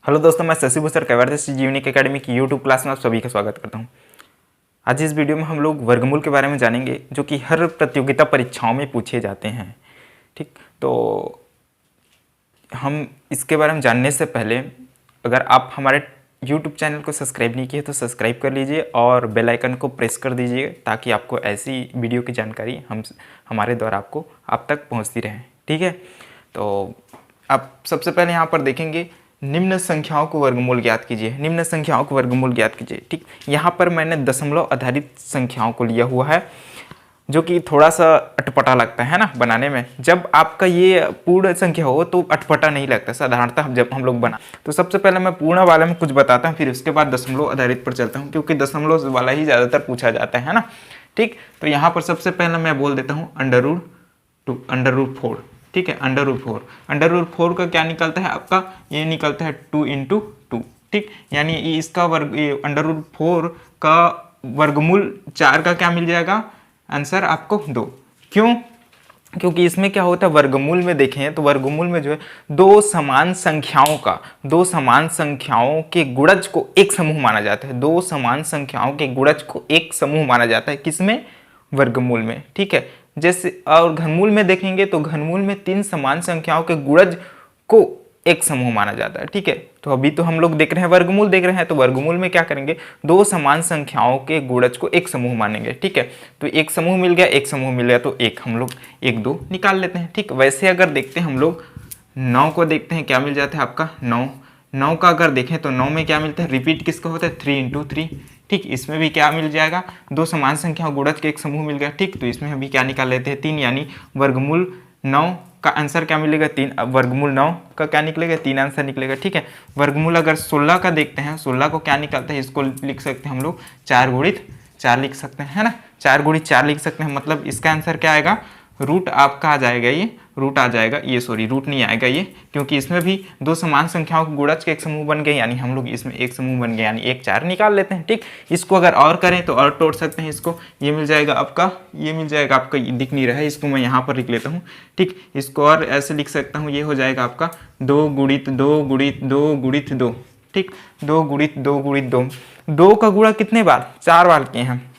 Hello दोस्तों, मैं शशि भूषण कैवर्धस जीवनी अकेडमी की यूट्यूब क्लास में आप सभी का स्वागत करता हूं। आज इस वीडियो में हम लोग वर्गमूल के बारे में जानेंगे, जो कि हर प्रतियोगिता परीक्षाओं में पूछे जाते हैं। ठीक, तो हम इसके बारे में जानने से पहले अगर आप हमारे यूट्यूब चैनल को सब्सक्राइब नहीं किए तो सब्सक्राइब कर लीजिए और बेल आइकन को प्रेस कर दीजिए, ताकि आपको ऐसी वीडियो की जानकारी हमारे द्वारा आप तक पहुँचती रहे। ठीक है, तो आप सबसे पहले यहाँ पर देखेंगे निम्न संख्याओं को वर्गमूल ज्ञात कीजिए। निम्न संख्याओं को वर्गमूल ज्ञात कीजिए। ठीक, यहाँ पर मैंने दशमलव आधारित संख्याओं को लिया हुआ है, जो कि थोड़ा सा अटपटा लगता है ना बनाने में। जब आपका ये पूर्ण संख्या हो तो अटपटा नहीं लगता साधारणतः जब हम लोग बना। तो सबसे पहले मैं पूर्ण वाले में कुछ बताता हूँ, फिर उसके बाद दशमलव आधारित पर चलता हूँ, क्योंकि दशमलव वाला ही ज़्यादातर पूछा जाता है ना। ठीक, तो यहाँ पर सबसे पहले मैं बोल देता हूँ √4। ठीक है, √4 का क्या निकलता है आपका? ये निकलता है 2 × 2। ठीक, यानी इसका वर्ग √4 का वर्गमूल 4 का क्या मिल जाएगा आंसर आपको 2। क्यों? क्योंकि इसमें क्या होता है, वर्गमूल में देखें तो वर्गमूल में जो है दो समान संख्याओं के गुणज को एक समूह माना जाता है। दो समान संख्याओं के गुणज को एक समूह माना जाता है, किसमें? वर्गमूल में। ठीक है, जैसे और घनमूल में देखेंगे तो घनमूल में तीन समान संख्याओं के गुणज को एक समूह माना जाता है। ठीक है, तो अभी तो हम लोग देख रहे हैं वर्गमूल देख रहे हैं, तो वर्गमूल में क्या करेंगे, दो समान संख्याओं के गुणज को एक समूह मानेंगे। ठीक है, तो एक समूह मिल गया, तो एक हम लोग 1 2 निकाल लेते हैं। ठीक, वैसे अगर देखते हैं हम लोग 9 को देखते हैं, क्या मिल जाता है आपका 9 का अगर देखें तो 9 में क्या मिलता है, रिपीट किसका होता है, 3 × 3। ठीक, इसमें भी क्या मिल जाएगा, दो समान संख्या गुणज के एक समूह मिल गया। ठीक, तो इसमें भी क्या निकाल लेते हैं, 3, यानी वर्गमूल 9 का आंसर क्या मिलेगा, 3। अब वर्गमूल 9 का क्या निकलेगा, 3 आंसर निकलेगा। ठीक है, वर्गमूल अगर 16 का देखते हैं, 16 को क्या निकलता है, इसको लिख सकते हैं हम लोग 4 × 4 लिख सकते हैं, है ना। 4 × 4 लिख सकते हैं, मतलब इसका आंसर क्या आएगा, रूट आपका आ जाएगा, ये रूट आ जाएगा, ये सॉरी रूट नहीं आएगा ये, क्योंकि इसमें भी दो समान संख्याओं के गुणज के एक समूह बन गए, यानी हम लोग इसमें एक समूह बन गए, यानी 1 4 निकाल लेते हैं। ठीक, इसको अगर और करें तो और तोड़ सकते हैं इसको, ये मिल जाएगा आपका, ये दिख नहीं रहा है, इसको मैं यहाँ पर लिख लेता हूँ। ठीक, इसको और ऐसे लिख सकता हूँ, ये हो जाएगा आपका 2 × 2 × 2 × 2। ठीक, 2 × 2 × 2, 2 का गुणा कितने बार, 4 बार किए हैं।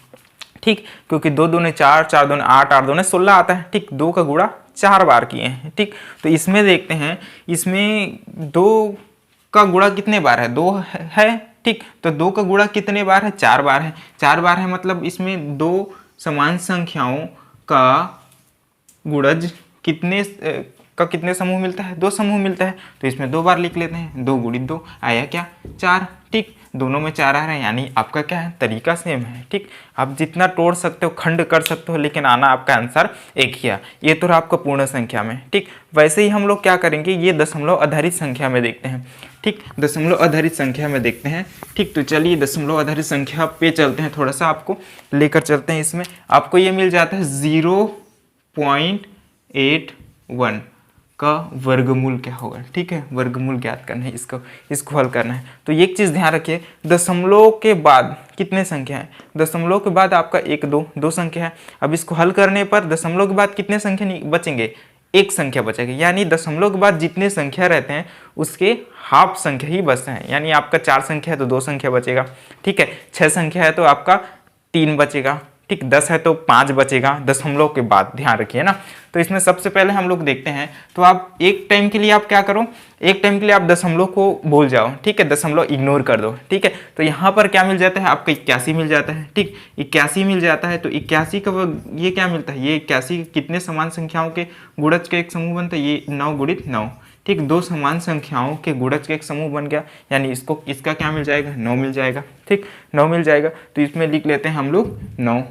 ठीक, क्योंकि 2 दूने 4, 4 दूने 8, 8 दूने 16 आता है। ठीक, 2 का गुणा 4 बार किए हैं। ठीक, तो इसमें देखते हैं, इसमें 2 का गुणा कितने बार है, 2 है। ठीक, तो 2 का गुणा कितने बार है, 4 बार है। 4 बार है, मतलब इसमें दो समान संख्याओं का गुणज कितने समूह मिलता है, 2 समूह मिलता है। तो इसमें 2 बार लिख लेते हैं, 2 × 2 आया क्या, 4। ठीक, दोनों में 4 आ रहा है, यानी आपका क्या है, तरीका सेम है। ठीक, आप जितना तोड़ सकते हो, खंड कर सकते हो, लेकिन आना आपका आंसर एक ही है। ये तो आपका पूर्ण संख्या में। ठीक, वैसे ही हम लोग क्या करेंगे, ये दशमलव आधारित संख्या में देखते हैं। ठीक, दशमलव आधारित संख्या में देखते हैं। ठीक, तो चलिए दशमलव आधारित संख्या पे चलते हैं, थोड़ा सा आपको लेकर चलते हैं। इसमें आपको ये मिल जाता है 0.81 का वर्गमूल क्या होगा। ठीक है, वर्गमूल ज्ञात करना है, इसको हल करना है। तो एक चीज़ ध्यान रखिए, दशमलव के बाद कितने संख्या है, दशमलव के बाद आपका 1 2 संख्या है। अब इसको हल करने पर दशमलव के बाद कितने संख्या बचेंगे, एक संख्या बचेगी, यानी दशमलव के बाद जितने संख्या रहते हैं उसके हाफ संख्या ही बचते हैं। यानी आपका 4 संख्या है तो 2 संख्या बचेगा। ठीक है, 6 संख्या है तो आपका 3 बचेगा। ठीक, 10 है तो 5 बचेगा दशमलव के बाद, ध्यान रखिए ना। तो इसमें सबसे पहले हम लोग देखते हैं, तो आप एक टाइम के लिए आप क्या करो, एक टाइम के लिए आप दशमलव को भूल जाओ। ठीक है, दशमलव इग्नोर कर दो। ठीक है, तो यहाँ पर क्या मिल जाता है आपका, 81 मिल जाता है। ठीक, 81 मिल जाता है, तो 81 का ये क्या मिलता है, ये 81 कितने समान संख्याओं के गुणज का एक समूह बनता है, ये 9 × 9। ठीक, दो समान संख्याओं के गुणज के एक समूह बन गया, यानी इसका क्या मिल जाएगा, 9 मिल जाएगा। ठीक, 9 मिल जाएगा, तो इसमें लिख लेते हैं हम लोग 9।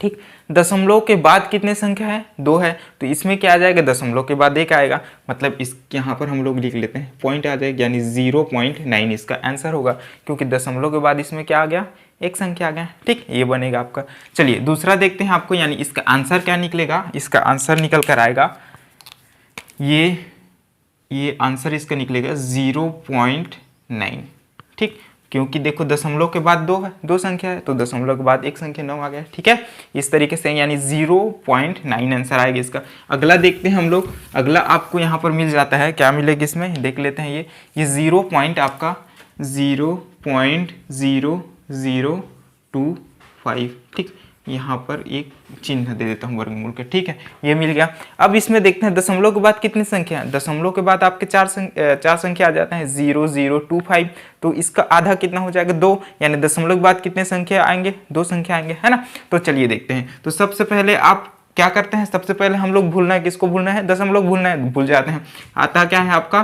ठीक, दशमलव के बाद कितने संख्या है, 2 है, तो इसमें क्या आ जाएगा, दशमलव के बाद 1 आएगा, मतलब इस यहाँ पर हम लोग लिख लेते हैं पॉइंट आ जाएगा, यानी 0.9 इसका आंसर होगा, क्योंकि दशमलव के बाद इसमें क्या आ गया, एक संख्या आ गया। ठीक, ये बनेगा आपका। चलिए दूसरा देखते हैं आपको, यानी इसका आंसर क्या निकलेगा, इसका आंसर निकल कर आएगा, ये आंसर इसका निकलेगा 0.9। ठीक, क्योंकि देखो दशमलव के बाद दो संख्या है, तो दशमलव के बाद एक संख्या 9 आ गया। ठीक है, इस तरीके से यानी 0.9 आंसर आएगा इसका। अगला देखते हैं हम लोग। अगला आपको यहाँ पर मिल जाता है, क्या मिलेगा इसमें देख लेते हैं। ये 0 पॉइंट आपका 0.0025, ठीक, यहाँ पर एक चिन्ह दे देता हूँ वर्गमूल के। ठीक है, ये मिल गया। अब इसमें देखते हैं दशमलव के बाद कितनी संख्या है। दशमलव के बाद आपके चार संख्या आ जाते हैं 0025, तो इसका आधा कितना हो जाएगा 2, यानी दशमलव के बाद कितने संख्या आएंगे 2 संख्या आएंगे, है ना। तो चलिए देखते हैं। तो सबसे पहले आप क्या करते हैं, सबसे पहले हम लोग भूलना है, किसको भूलना है, दशमलव भूलना है, भूल जाते हैं। आता क्या है आपका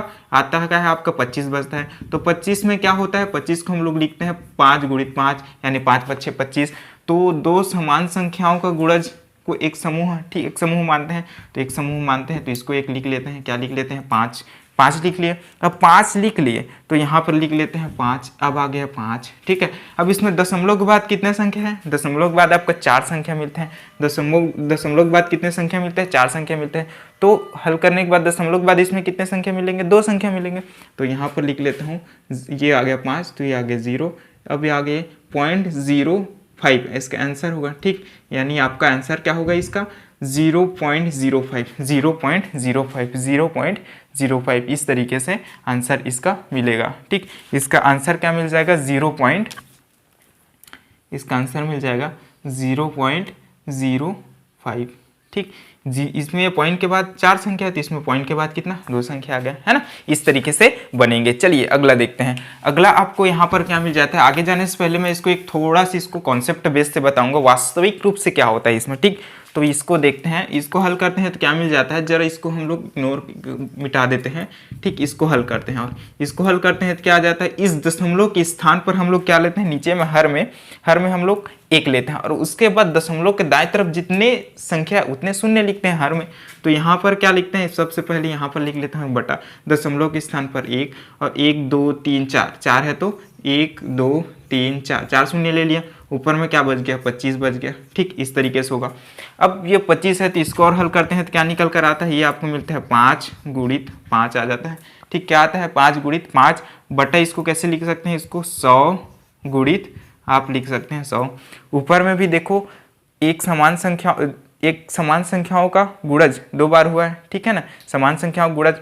25 बचता है। तो 25 में क्या होता है, 25 को हम लोग लिखते हैं 5 गुणित 5, यानी 5 5 6 25। तो दो समान संख्याओं का गुणज को एक समूह, ठीक, एक समूह मानते हैं। तो एक समूह मानते हैं, तो इसको एक लिख लेते हैं, क्या लिख लेते हैं 5 लिख लिए। अब 5 लिख लिए तो यहाँ पर लिख लेते हैं 5, अब आ गया 5। ठीक है, अब इसमें दशमलव के बाद कितने संख्या है, दशमलव के बाद आपका 4 संख्या मिलते हैं। दशमलव के बाद कितने संख्या मिलते हैं, 4 संख्या मिलते हैं। तो हल करने के बाद दशमलव के बाद इसमें कितने संख्या मिलेंगे, 2 संख्या मिलेंगे। तो यहाँ पर लिख लेता हूँ, ये आ गया 5, तो ये आ गया 0, अब ये आ गए 0.05, इसका आंसर होगा। ठीक, यानी आपका आंसर क्या होगा इसका 0.05, इस तरीके से आंसर इसका मिलेगा। ठीक, इसका आंसर क्या मिल जाएगा इसका आंसर मिल जाएगा 0.05। ठीक जी, इसमें पॉइंट के बाद 4 संख्या है, तो इसमें पॉइंट के बाद कितना 2 संख्या आ गया, है ना। इस तरीके से बनेंगे। चलिए अगला देखते हैं। अगला आपको यहाँ पर क्या मिल जाता है। आगे जाने से पहले मैं इसको एक थोड़ा सा इसको कॉन्सेप्ट बेस से बताऊंगा वास्तविक रूप से क्या होता है इसमें। ठीक, तो इसको देखते हैं, इसको हल करते हैं तो क्या मिल जाता है। जरा इसको हम लोग मिटा देते हैं। ठीक, इसको हल करते हैं, और इसको हल करते हैं तो क्या आ जाता है, इस दशमलव के स्थान पर हम लोग क्या लेते हैं, नीचे में हर में हम लोग 1 लेते हैं, और उसके बाद दशमलव के दाएं तरफ जितने संख्या उतने शून्य लिखते हैं हर में। तो यहाँ पर क्या लिखते हैं, सबसे पहले यहाँ पर लिख लेते हैं बटा दशमलव के स्थान पर 1, और 1 2 3 4 है, तो 1 2 3 4 शून्य ले लिया। ऊपर में क्या बच गया 25 बच गया। ठीक, इस तरीके से होगा। अब ये 25 है, तो इसको और हल करते हैं तो क्या निकल कर आता है, ये आपको मिलता है 5 गुणित 5 आ जाता है। ठीक, क्या आता है 5 गुणित 5 बटा, इसको कैसे लिख सकते हैं, इसको 100 गुणित आप लिख सकते हैं 100। ऊपर में भी देखो एक समान संख्याओं का गुणज 2 बार हुआ है। ठीक है ना, समान संख्याओं गुणज,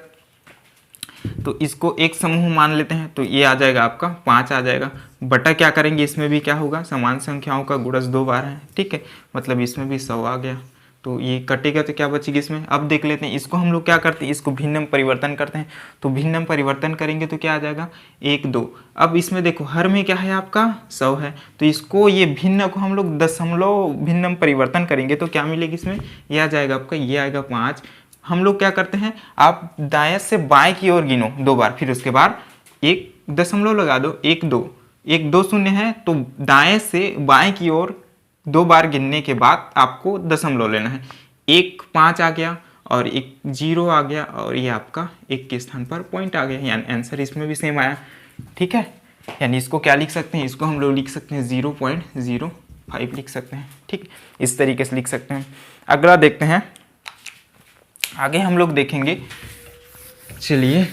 तो इसको एक समूह मान लेते हैं, तो ये आ जाएगा आपका 5 आ जाएगा। बटा क्या करेंगे, इसमें भी क्या होगा, समान संख्याओं का गुणज 2 बार है। ठीक है, मतलब इसमें भी 100 आ गया, तो ये कटेगा तो क्या बचेगी इसमें। अब देख लेते हैं, इसको हम लोग क्या करते हैं, इसको भिन्नम परिवर्तन करते हैं। तो भिन्नम परिवर्तन करेंगे तो क्या आ जाएगा 1 2। अब इसमें देखो हर में क्या है आपका 100 है, तो इसको ये भिन्न को हम लोग दशमलव भिन्नम परिवर्तन करेंगे तो क्या मिलेगी इसमें, ये आ जाएगा आपका, ये आएगा 5। हम लोग क्या करते हैं, आप दाएं से बाएं की ओर गिनो 2 बार, फिर उसके बाद एक दशमलव लगा दो, 1 2 शून्य है, तो दाएं से बाएं की ओर 2 बार गिनने के बाद आपको दशमलव लेना है। 1 5 आ गया, और 1 0 आ गया, और ये आपका 1 के स्थान पर पॉइंट आ गया, यानी आंसर इसमें भी सेम आया। ठीक है, यानी इसको क्या लिख सकते हैं, इसको हम लोग लिख सकते हैं 0.05 लिख सकते हैं। ठीक, इस तरीके से लिख सकते हैं। अगला देखते हैं, आगे हम लोग देखेंगे। चलिए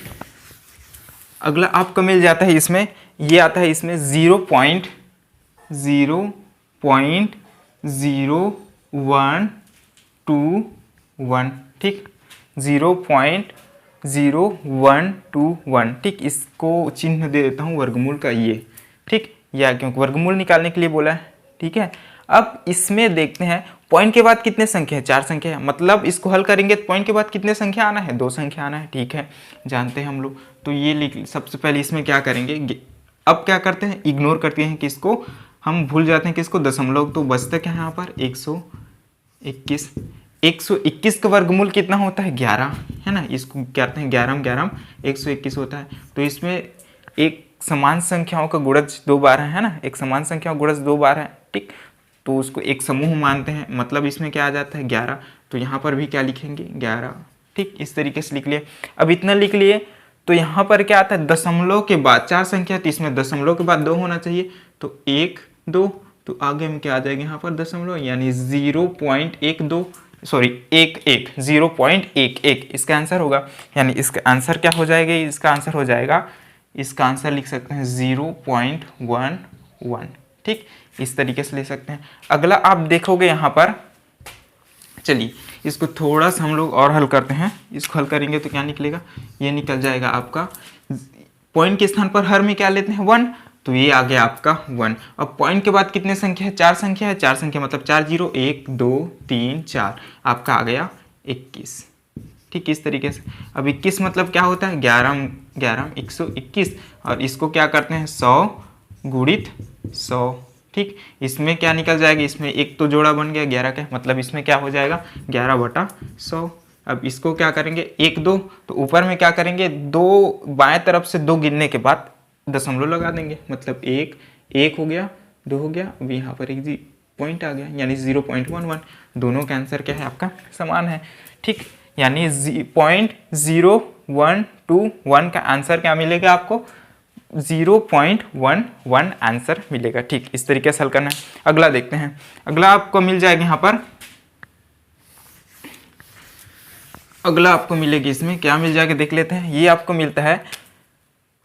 अगला आपको मिल जाता है, इसमें ये आता है, इसमें 0.0121। ठीक, 0.0121। ठीक, इसको चिन्ह दे देता हूँ वर्गमूल का ये। ठीक, या क्योंकि वर्गमूल निकालने के लिए बोला है। ठीक है, अब इसमें देखते हैं पॉइंट के बाद कितने संख्या है, 4 संख्या है, मतलब इसको हल करेंगे तो पॉइंट के बाद कितने संख्या आना है, 2 संख्या आना है। ठीक है, जानते हैं हम लोग, तो ये लिख, सबसे पहले इसमें क्या करेंगे, अब क्या करते हैं, इग्नोर करते हैं, किसको हम भूल जाते हैं, किसको दशमलव। तो बचता क्या है यहाँ पर 121 का वर्गमूल कितना होता है 11, है ना। इसको कहते हैं 11 121 होता है। तो इसमें एक समान संख्याओं का गुणज 2 बार है ना, एक समान संख्याओं का गुणज 2 बार है। ठीक, तो उसको एक समूह मानते हैं, मतलब इसमें क्या आ जाता है 11, तो यहाँ पर भी क्या लिखेंगे 11। ठीक, इस तरीके से लिख लिए। अब इतना लिख लिए, तो यहाँ पर क्या आता है, दशमलव के बाद 4 संख्या, तो इसमें दशमलव के बाद 2 होना चाहिए, तो 1 2, तो आगे में क्या आ जाएगा यहाँ पर दशमलव, यानी 0.11 इसका आंसर होगा। यानी इसका आंसर क्या हो जाएगा, इसका आंसर हो जाएगा इसका आंसर लिख सकते हैं 0.11। ठीक, इस तरीके से ले सकते हैं। अगला आप देखोगे यहाँ पर, चलिए इसको थोड़ा सा हम लोग और हल करते हैं। इसको हल करेंगे तो क्या निकलेगा, ये निकल जाएगा आपका पॉइंट के स्थान पर हर में क्या लेते हैं 1, तो ये आ गया आपका 1। अब पॉइंट के बाद कितने संख्या है, 4 संख्या है, 4 संख्या मतलब 4 0, 1 2 3 4, आपका आ गया 21। ठीक, इस तरीके से। अब 21 मतलब क्या होता है, 11 121, और इसको क्या करते हैं 100 गुणित 100। ठीक, इसमें क्या निकल जाएगा, इसमें एक तो जोड़ा बन गया 11 का, मतलब इसमें क्या हो जाएगा 11/100। अब इसको क्या करेंगे 1 2, तो ऊपर में क्या करेंगे 2, बाएं तरफ से 2 गिनने के बाद दशमलव लगा देंगे, मतलब 1 हो गया, 2 हो गया, अब यहाँ पर एक पॉइंट आ गया, यानी 0.11। दोनों का आंसर क्या है आपका समान है। ठीक, यानी 0.0121 का आंसर क्या मिलेगा आपको, 0.11 आंसर मिलेगा। ठीक, इस तरीके से हल करना है। अगला देखते हैं। अगला आपको मिल जाएगा यहाँ पर, अगला आपको मिलेगी, इसमें क्या मिल जाएगा देख लेते हैं। ये आपको मिलता है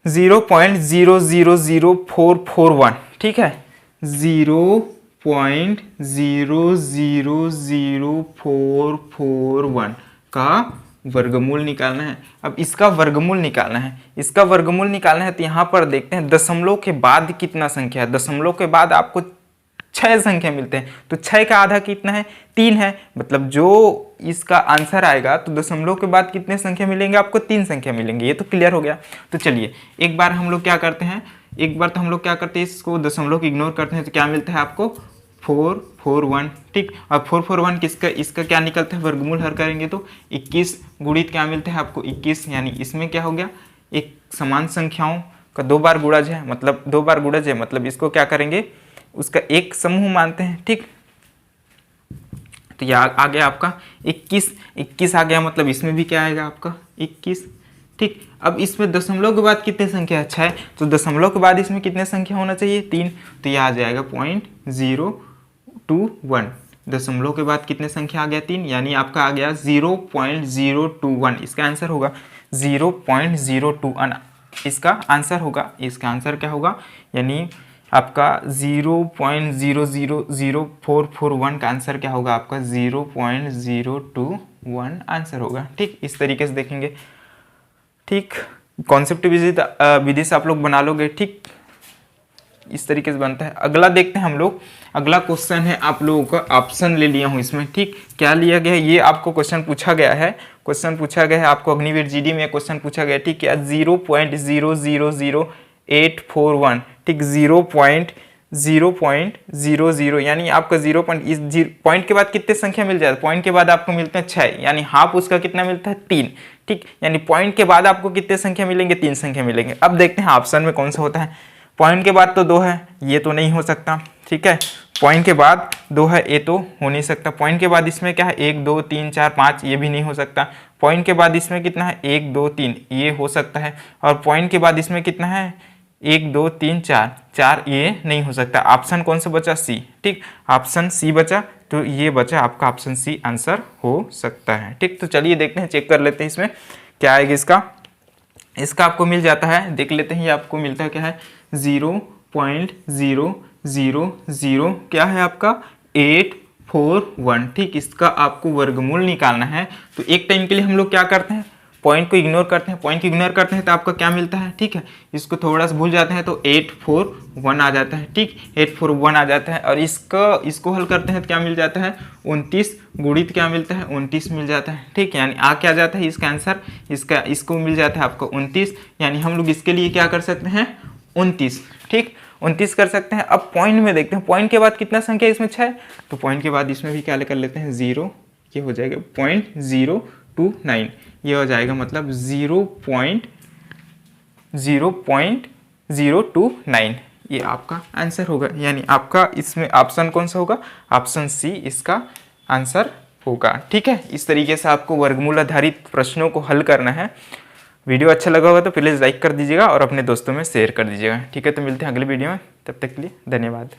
0.000441। ठीक है, 0.000441 का वर्गमूल निकालना है। अब इसका वर्गमूल निकालना है, इसका वर्गमूल निकालना है, तो यहाँ पर देखते हैं दशमलव के बाद कितना संख्या है। दशमलव के बाद आपको 6 संख्या मिलते हैं, तो 6 का आधा कितना है 3 है, मतलब जो इसका आंसर आएगा तो दशमलव के बाद कितने संख्या मिलेंगे आपको, 3 संख्या मिलेंगे। ये तो क्लियर हो गया। तो चलिए एक बार हम लोग क्या करते हैं, इसको दशमलव को इग्नोर करते हैं, तो क्या मिलता है आपको 441। ठीक, और 441 किसका, इसका क्या निकलता है वर्गमूल हर करेंगे तो 21 गुणित क्या मिलता है आपको 21, यानी इसमें क्या हो गया, एक समान संख्याओं का 2 बार गुणज है, मतलब 2 बार गुणज है, मतलब इसको क्या करेंगे उसका एक समूह मानते हैं। ठीक, तो यह आ गया आपका 21 आ गया, मतलब इसमें भी क्या आएगा आपका 21। ठीक, अब इसमें दशमलव के बाद कितने संख्या है 6, तो दशमलव के बाद इसमें कितने संख्या होना चाहिए 3, तो यह आ जाएगा 0.021। दशमलव के बाद कितने संख्या आ गया 3, यानी आपका आ गया 0.021। इसका आंसर होगा 0.021, इसका आंसर होगा। इसका आंसर क्या होगा, यानी आपका 0.000441 का आंसर क्या होगा आपका 0.021 आंसर होगा। ठीक, इस तरीके से देखेंगे। ठीक, कॉन्सेप्ट विधि से आप लोग बना लोगे। ठीक, इस तरीके से बनता है। अगला देखते हैं हम लोग। अगला क्वेश्चन है, आप लोगों का ऑप्शन ले लिया हूँ इसमें। ठीक, क्या लिया गया है, ये आपको क्वेश्चन पूछा गया है। आपको अग्निवीर जीडी में क्वेश्चन पूछा गया है। ठीक है, 0.000841। ठीक, 0.000 यानी आपका 0 पॉइंट के बाद कितने संख्या मिल जाए, पॉइंट के बाद आपको मिलते हैं 6, यानी हाफ उसका कितना मिलता है 3। ठीक, यानी पॉइंट के बाद आपको कितने संख्या मिलेंगे, 3 संख्या मिलेंगे। अब देखते हैं ऑप्शन में कौन सा होता है। पॉइंट के बाद तो 2 है, ये तो नहीं हो सकता। ठीक है, पॉइंट के बाद 2 है, ये तो हो नहीं सकता। पॉइंट के बाद इसमें क्या है 1 2 3 4 5, ये भी नहीं हो सकता। पॉइंट के बाद इसमें कितना है 1 2 3, ये हो सकता है। और पॉइंट के बाद इसमें कितना है 1 2 3 4, ये नहीं हो सकता। ऑप्शन कौन सा बचा, सी। ठीक, ऑप्शन सी बचा, तो ये बचा आपका ऑप्शन सी आंसर हो सकता है। ठीक, तो चलिए देखते हैं, चेक कर लेते हैं इसमें क्या आएगा। इसका आपको मिल जाता है, देख लेते हैं। ये आपको मिलता है क्या है 0.000 क्या है आपका 841। ठीक, इसका आपको वर्गमूल निकालना है। तो एक टाइम के लिए हम लोग क्या करते हैं, पॉइंट को इग्नोर करते हैं। पॉइंट को इग्नोर करते हैं तो आपका क्या मिलता है, ठीक है, इसको थोड़ा सा भूल जाते हैं तो 841 आ जाता है। ठीक, 841 आ जाता है। और इसको हल करते हैं तो क्या मिल जाता है 29 गुणित क्या मिलता है 29 मिल जाता है। ठीक, यानी आ क्या जाता है इसका आंसर, इसको मिल जाता है आपको 29, यानी हम लोग इसके लिए क्या कर सकते हैं 29। ठीक, 29 कर सकते हैं। अब पॉइंट में देखते हैं, पॉइंट के बाद कितना संख्या इसमें 6, तो पॉइंट के बाद इसमें भी क्या कर लेते हैं 0, ये हो जाएगा 0.029, ये हो जाएगा मतलब 0.029, ये आपका आंसर होगा। यानी आपका इसमें ऑप्शन कौन सा होगा, ऑप्शन सी इसका आंसर होगा। ठीक है, इस तरीके से आपको वर्गमूल आधारित प्रश्नों को हल करना है। वीडियो अच्छा लगा होगा तो प्लीज़ लाइक कर दीजिएगा और अपने दोस्तों में शेयर कर दीजिएगा। ठीक है, तो मिलते हैं अगले वीडियो में, तब तक के लिए धन्यवाद।